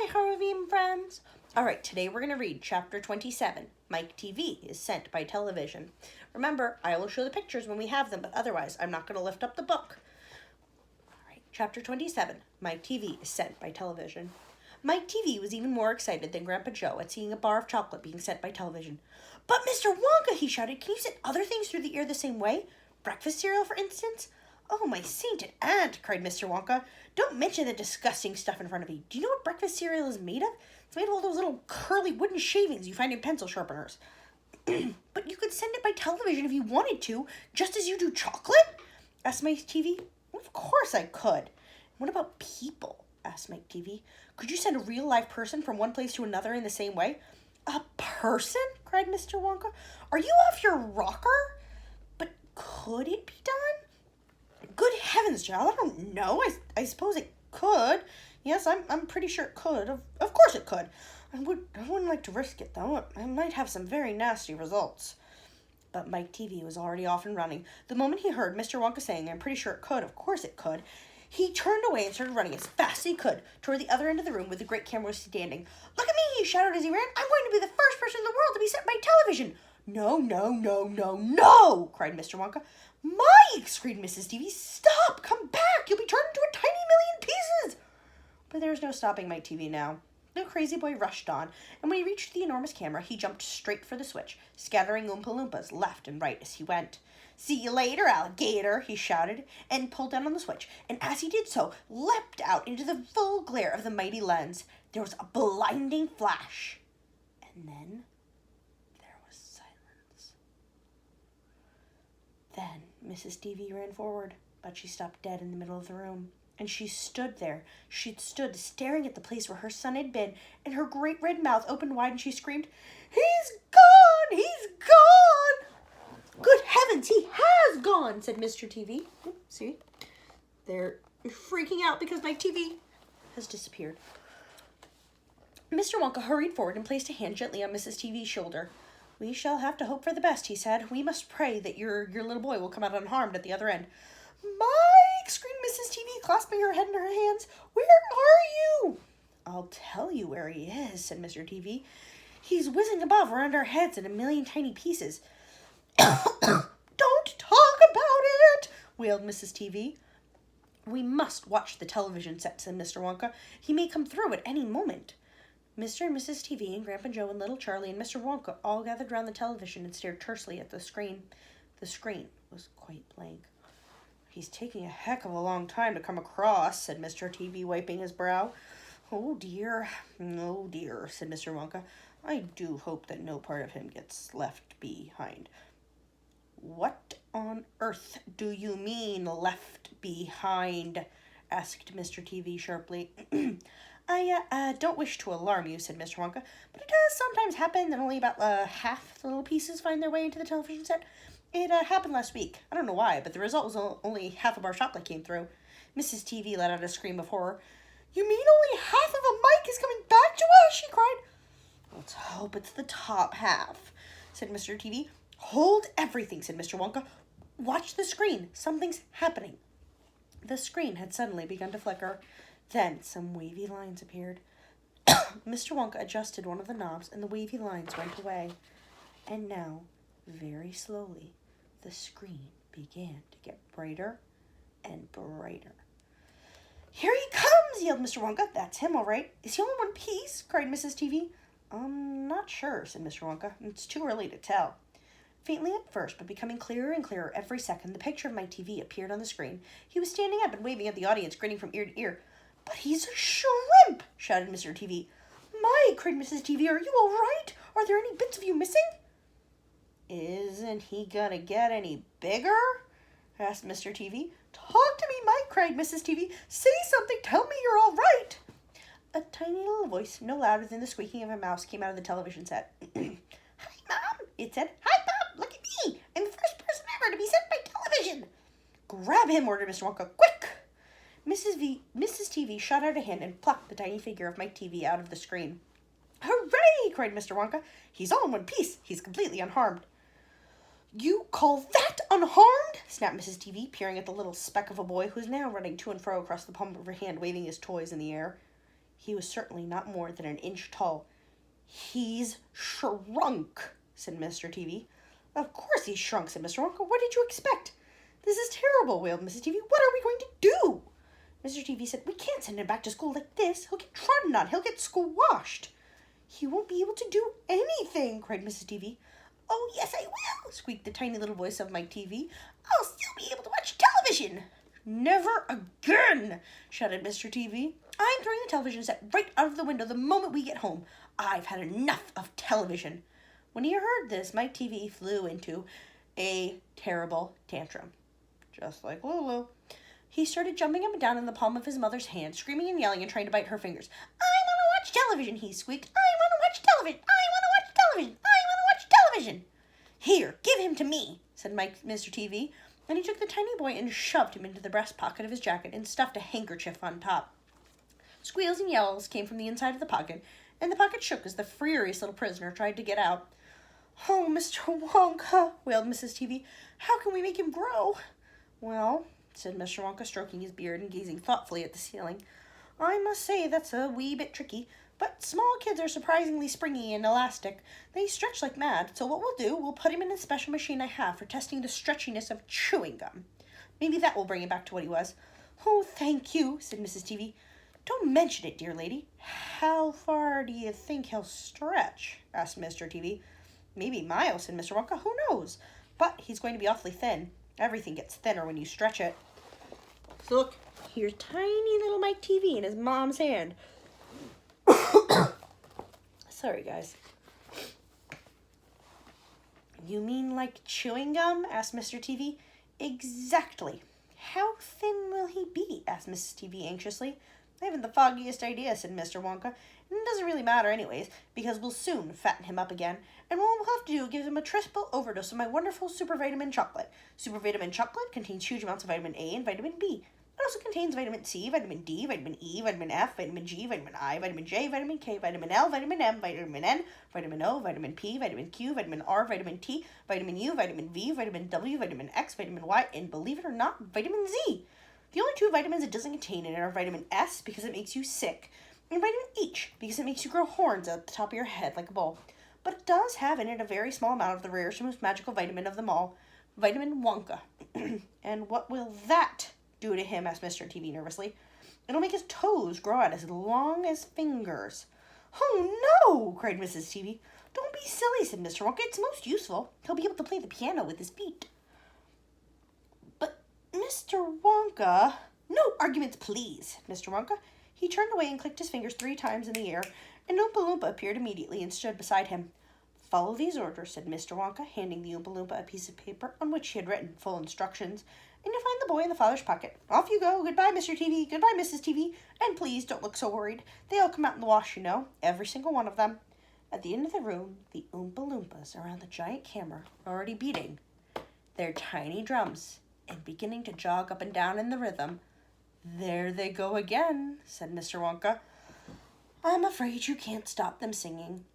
Hi, Haravim friends! Alright, today we're going to read Chapter 27, Mike TV is Sent by Television. Remember, I will show the pictures when we have them, but otherwise I'm not going to lift up the book. Alright, Chapter 27, Mike TV is Sent by Television. Mike TV was even more excited than Grandpa Joe at seeing a bar of chocolate being sent by television. "But Mr. Wonka," he shouted, "can you send other things through the air the same way? Breakfast cereal, for instance?" "Oh, my sainted aunt," cried Mr. Wonka. "Don't mention the disgusting stuff in front of me. Do you know what breakfast cereal is made of? It's made of all those little curly wooden shavings you find in pencil sharpeners." "But you could send it by television if you wanted to, just as you do chocolate?" asked Mike TV. "Of course I could." "What about people?" asked Mike TV. "Could you send a real live person from one place to another in the same way?" "A person?" cried Mr. Wonka. "Are you off your rocker?" "But could it be done?" "Good heavens, child, I don't know. I suppose it could. Yes, I'm pretty sure it could. Of course it could. I wouldn't like to risk it, though. I might have some very nasty results." But Mike TV was already off and running. The moment he heard Mr. Wonka saying, "I'm pretty sure it could, of course it could," he turned away and started running as fast as he could toward the other end of the room where the great camera was standing. "Look at me," he shouted as he ran. "I'm going to be the first person in the world to be sent by television." "No, no, no, no, no," cried Mr. Wonka. "Mike!" screamed Mrs. TV. "Stop! Come back! You'll be turned into a tiny million pieces!" But there was no stopping Mike TV now. The crazy boy rushed on, and when he reached the enormous camera, he jumped straight for the switch, scattering Oompa Loompas left and right as he went. "See you later, alligator," he shouted, and pulled down on the switch, and as he did so, leapt out into the full glare of the mighty lens. There was a blinding flash, and then there was silence. Then Mrs. TV ran forward, but she stopped dead in the middle of the room. And she stood there. She stood staring at the place where her son had been, and her great red mouth opened wide, and she screamed, "He's gone! He's gone!" "Good heavens, he has gone," said Mr. TV. See? They're freaking out because Mike TV has disappeared. Mr. Wonka hurried forward and placed a hand gently on Mrs. TV's shoulder. "We shall have to hope for the best," he said. "We must pray that your little boy will come out unharmed at the other end." "Mike!" screamed Mrs. TV, clasping her head in her hands. "Where are you?" "I'll tell you where he is," said Mr. TV. "He's whizzing above around our heads in a million tiny pieces." "Don't talk about it," wailed Mrs. TV. "We must watch the television set," said Mr. Wonka. "He may come through at any moment." Mr. and Mrs. TV and Grandpa Joe and little Charlie and Mr. Wonka all gathered round the television and stared tersely at the screen. The screen was quite blank. "He's taking a heck of a long time to come across," said Mr. TV, wiping his brow. Oh dear," said Mr. Wonka. "I do hope that no part of him gets left behind." "What on earth do you mean, left behind?" asked Mr. TV sharply. I don't wish to alarm you," said Mr. Wonka, "but it does sometimes happen that only about half the little pieces find their way into the television set. It happened last week. I don't know why, but the result was only half of our chocolate came through." Mrs. TV let out a scream of horror. "You mean only half of a Mike is coming back to us?" she cried. "Let's hope it's the top half," said Mr. TV. "Hold everything," said Mr. Wonka. "Watch the screen. Something's happening." The screen had suddenly begun to flicker. Then some wavy lines appeared. Mr. Wonka adjusted one of the knobs, and the wavy lines went away. And now, very slowly, the screen began to get brighter and brighter. "Here he comes!" yelled Mr. Wonka. "That's him, all right." "Is he all in one piece?" cried Mrs. TV. Not sure," said Mr. Wonka. "It's too early to tell." Faintly at first, but becoming clearer and clearer every second, the picture of Mike TV appeared on the screen. He was standing up and waving at the audience, grinning from ear to ear. "But he's a shrimp!" shouted Mr. TV. "Mike!" cried Mrs. TV. "Are you all right? Are there any bits of you missing?" "Isn't he gonna get any bigger?" asked Mr. TV. "Talk to me, Mike!" cried Mrs. TV. "Say something! Tell me you're all right!" A tiny little voice, no louder than the squeaking of a mouse, came out of the television set. "Hi, Mom," it said. "Hi, Bob! Look at me! I'm the first person ever to be sent by television!" "Grab him!" ordered Mr. Wonka. "Quick!" Mrs. TV shot out a hand and plucked the tiny figure of Mike TV out of the screen. "Hooray!" cried Mr. Wonka. "He's all in one piece. He's completely unharmed." "You call that unharmed?" snapped Mrs. TV, peering at the little speck of a boy who was now running to and fro across the palm of her hand, waving his toys in the air. He was certainly not more than an inch tall. "He's shrunk," said Mr. TV. "Of course he's shrunk," said Mr. Wonka. "What did you expect?" "This is terrible," wailed Mrs. TV. "What are we going to do?" Mr. TV said, "We can't send him back to school like this. He'll get trodden on. He'll get squashed." "He won't be able to do anything," cried Mrs. TV. "Oh, yes, I will," squeaked the tiny little voice of Mike TV. "I'll still be able to watch television." "Never again," shouted Mr. TV. "I'm throwing the television set right out of the window the moment we get home. I've had enough of television." When he heard this, Mike TV flew into a terrible tantrum, just like Lulu. He started jumping up and down in the palm of his mother's hand, screaming and yelling and trying to bite her fingers. "I want to watch television," he squeaked. "I want to watch television. I want to watch television. I want to watch television." "Here, give him to me," said Mr. TV, and he took the tiny boy and shoved him into the breast pocket of his jacket and stuffed a handkerchief on top. Squeals and yells came from the inside of the pocket, and the pocket shook as the furious little prisoner tried to get out. "Oh, Mr. Wonka," wailed Mrs. TV, "how can we make him grow?" "Well," said Mr. Wonka, stroking his beard and gazing thoughtfully at the ceiling, "I must say that's a wee bit tricky, but small kids are surprisingly springy and elastic. They stretch like mad, so what we'll do, we'll put him in a special machine I have for testing the stretchiness of chewing gum. Maybe that will bring him back to what he was." "Oh, thank you," said Mrs. TV. "Don't mention it, dear lady." "How far do you think he'll stretch?" asked Mr. TV. "Maybe miles," said Mr. Wonka. "Who knows? But he's going to be awfully thin. Everything gets thinner when you stretch it." So look, here's tiny little Mike TV in his mom's hand. Sorry, guys. "You mean like chewing gum?" asked Mr. TV. "Exactly." "How thin will he be?" asked Mrs. TV anxiously. "I haven't the foggiest idea," said Mr. Wonka. "And it doesn't really matter anyways, because we'll soon fatten him up again. And what we'll have to do is give him a triple overdose of my wonderful super vitamin chocolate. Super vitamin chocolate contains huge amounts of vitamin A and vitamin B. It also contains vitamin C, vitamin D, vitamin E, vitamin F, vitamin G, vitamin I, vitamin J, vitamin K, vitamin L, vitamin M, vitamin N, vitamin O, vitamin P, vitamin Q, vitamin R, vitamin T, vitamin U, vitamin V, vitamin W, vitamin X, vitamin Y, and believe it or not, vitamin Z. The only two vitamins it doesn't contain in it are vitamin S, because it makes you sick, and vitamin H, because it makes you grow horns at the top of your head like a bull. But it does have in it a very small amount of the rarest and most magical vitamin of them all, vitamin Wonka." "And what will that do to him?" asked Mr. TV nervously. "It'll make his toes grow out as long as fingers." "Oh, no!" cried Mrs. TV. "Don't be silly," said Mr. Wonka. "It's most useful. He'll be able to play the piano with his feet." "But, Mr. Wonka—" "No arguments, please," said Mr. Wonka. He turned away and clicked his fingers 3 times in the air, and Oompa Loompa appeared immediately and stood beside him. "Follow these orders," said Mr. Wonka, handing the Oompa Loompa a piece of paper on which he had written full instructions, "and you'll find the boy in the father's pocket. Off you go. Goodbye, Mr. TV. Goodbye, Mrs. TV. And please don't look so worried. They all come out in the wash, you know. Every single one of them." At the end of the room, the Oompa Loompas around the giant camera were already beating their tiny drums and beginning to jog up and down in the rhythm. "There they go again," said Mr. Wonka. "I'm afraid you can't stop them singing."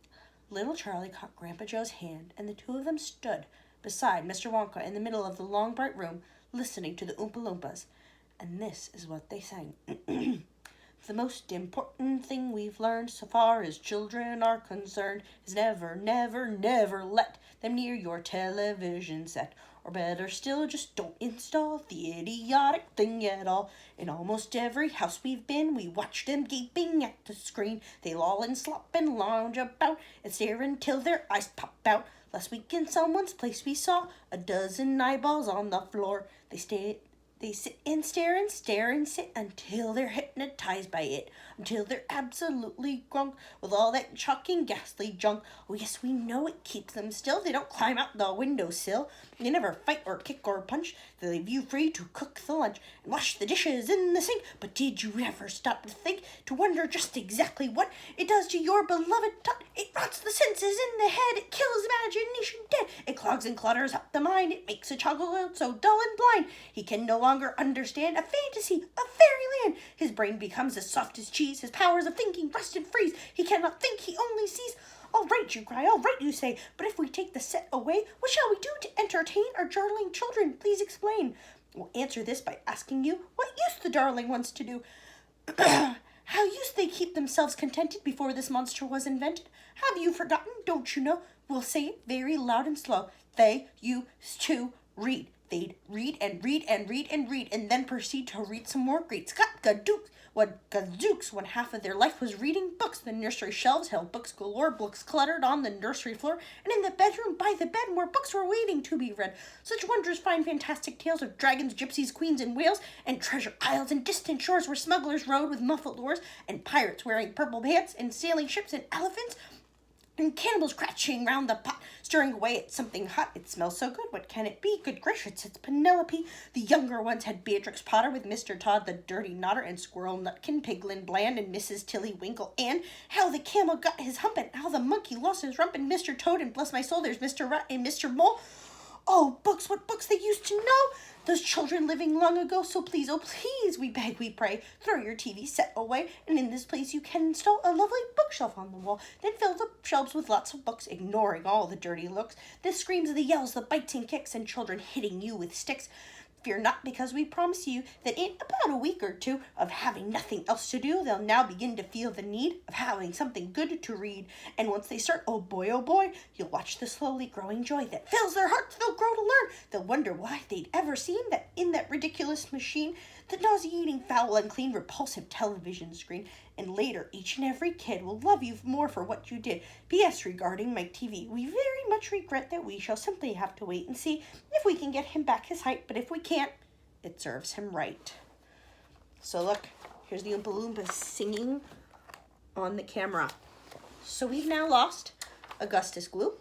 Little Charlie caught Grandpa Joe's hand, and the two of them stood beside Mr. Wonka in the middle of the long, bright room, listening to the Oompa Loompas. And this is what they sang. "The most important thing we've learned so far as children are concerned is never, never, never let them near your television set. Or better still, just don't install the idiotic thing at all. In almost every house we've been, we watch them gaping at the screen. They loll and slop and lounge about and stare until their eyes pop out. Last week in someone's place we saw a dozen eyeballs on the floor. They sit and stare and sit until they're hypnotized by it, until they're absolutely drunk with all that shocking, ghastly junk. Oh, yes, we know it keeps them still. They don't climb out the windowsill. They never fight or kick or punch. They leave you free to cook the lunch and wash the dishes in the sink. But did you ever stop to think, to wonder just exactly what it does to your beloved tot? It rots the senses in the head. It kills imagination dead. It clogs and clutters up the mind. It makes a child so dull and blind he can no longer understand a fantasy, a fairyland. His brain becomes as soft as cheese. His powers of thinking rust and freeze. He cannot think, he only sees. All right, you cry, all right, you say, but if we take the set away, what shall we do to entertain our darling children? Please explain." "We'll answer this by asking you what use the darling wants to do." How used they keep themselves contented before this monster was invented? Have you forgotten? Don't you know? We'll say it very loud and slow. They used to read. They'd read and read and read and read, and then proceed to read some more. Great Scott, gadzooks, when half of their life was reading books. The nursery shelves held books galore, books cluttered on the nursery floor, and in the bedroom by the bed more books were waiting to be read. Such wondrous fine fantastic tales of dragons, gypsies, queens, and whales, and treasure isles and distant shores where smugglers rode with muffled oars, and pirates wearing purple pants, and sailing ships and elephants, and cannibals crouching round the pot, stirring away at something hot. It smells so good. What can it be? Good gracious, it's Penelope. The younger ones had Beatrix Potter with Mr. Todd the Dirty Nodder, and Squirrel Nutkin, Piglin Bland, and Mrs. Tilly Winkle, and how the camel got his hump, and how the monkey lost his rump, and Mr. Toad, and bless my soul, there's Mr. Rat and Mr. Mole. Oh, books, what books they used to know! Those children living long ago, so please, oh please, we beg, we pray, throw your TV set away, and in this place you can install a lovely bookshelf on the wall. Then fill the shelves with lots of books, ignoring all the dirty looks, the screams, the yells, the bites and kicks, and children hitting you with sticks. Fear not, because we promise you that in about a week or two of having nothing else to do, they'll now begin to feel the need of having something good to read. And once they start, oh boy, you'll watch the slowly growing joy that fills their hearts. They'll grow to learn. They'll wonder why they'd ever seen that in that ridiculous machine, the nauseating, foul, unclean, repulsive television screen. And later, each and every kid will love you more for what you did. P.S. Regarding Mike TV, we very much regret that we shall simply have to wait and see if we can get him back his height, but if we can't, it serves him right. So look, here's the Oompa Loompas singing on the camera. So we've now lost Augustus Gloop,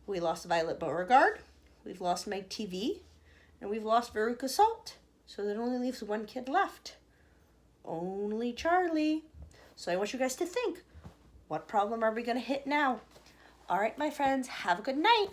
we lost Violet Beauregard, we've lost Mike TV, and we've lost Veruca Salt. So that only leaves one kid left. Only Charlie. So I want you guys to think, what problem are we going to hit now? All right, my friends, have a good night.